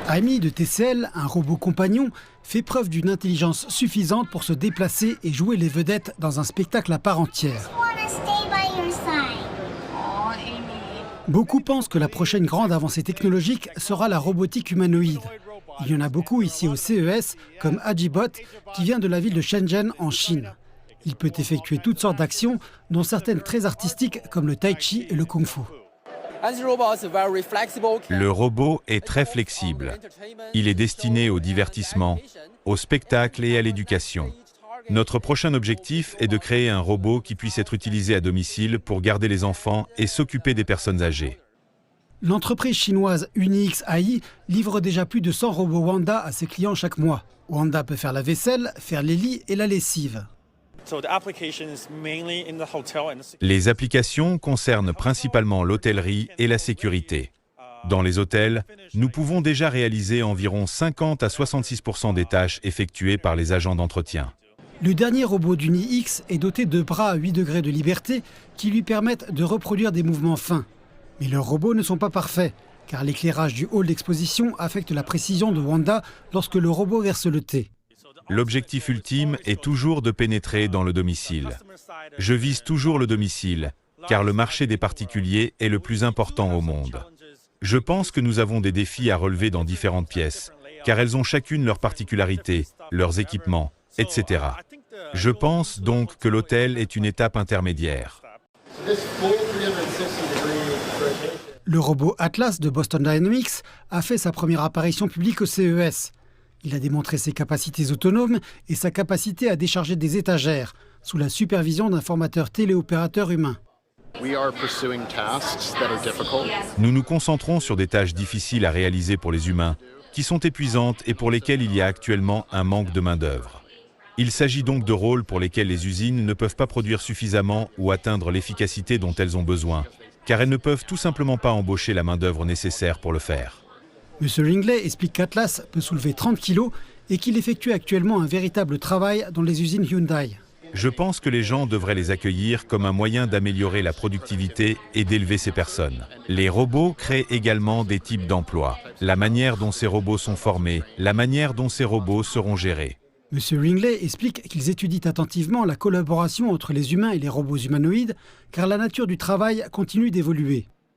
Amy de TCL, un robot compagnon, fait preuve d'une intelligence suffisante pour se déplacer et jouer les vedettes dans un spectacle à part entière. Beaucoup pensent que la prochaine grande avancée technologique sera la robotique humanoïde. Il y en a beaucoup ici au CES, comme Agibot, qui vient de la ville de Shenzhen en Chine. Il peut effectuer toutes sortes d'actions, dont certaines très artistiques comme le tai chi et le kung-fu. Le robot est très flexible. Il est destiné au divertissement, au spectacle et à l'éducation. Notre prochain objectif est de créer un robot qui puisse être utilisé à domicile pour garder les enfants et s'occuper des personnes âgées. L'entreprise chinoise Unix AI livre déjà plus de 100 robots Wanda à ses clients chaque mois. Wanda peut faire la vaisselle, faire les lits et la lessive. Les applications concernent principalement l'hôtellerie et la sécurité. Dans les hôtels, nous pouvons déjà réaliser environ 50 à 66% des tâches effectuées par les agents d'entretien. Le dernier robot d'UniX est doté de bras à 8 degrés de liberté qui lui permettent de reproduire des mouvements fins. Mais leurs robots ne sont pas parfaits, car l'éclairage du hall d'exposition affecte la précision de Wanda lorsque le robot verse le thé. L'objectif ultime est toujours de pénétrer dans le domicile. Je vise toujours le domicile, car le marché des particuliers est le plus important au monde. Je pense que nous avons des défis à relever dans différentes pièces, car elles ont chacune leurs particularités, leurs équipements, etc. Je pense donc que l'hôtel est une étape intermédiaire. Le robot Atlas de Boston Dynamics a fait sa première apparition publique au CES. Il a démontré ses capacités autonomes et sa capacité à décharger des étagères, sous la supervision d'un formateur téléopérateur humain. Nous nous concentrons sur des tâches difficiles à réaliser pour les humains, qui sont épuisantes et pour lesquelles il y a actuellement un manque de main-d'œuvre. Il s'agit donc de rôles pour lesquels les usines ne peuvent pas produire suffisamment ou atteindre l'efficacité dont elles ont besoin, car elles ne peuvent tout simplement pas embaucher la main-d'œuvre nécessaire pour le faire. M. Ringley explique qu'Atlas peut soulever 30 kg et qu'il effectue actuellement un véritable travail dans les usines Hyundai. Je pense que les gens devraient les accueillir comme un moyen d'améliorer la productivité et d'élever ces personnes. Les robots créent également des types d'emplois. La manière dont ces robots sont formés, la manière dont ces robots seront gérés. M. Ringley explique qu'ils étudient attentivement la collaboration entre les humains et les robots humanoïdes, car la nature du travail continue d'évoluer.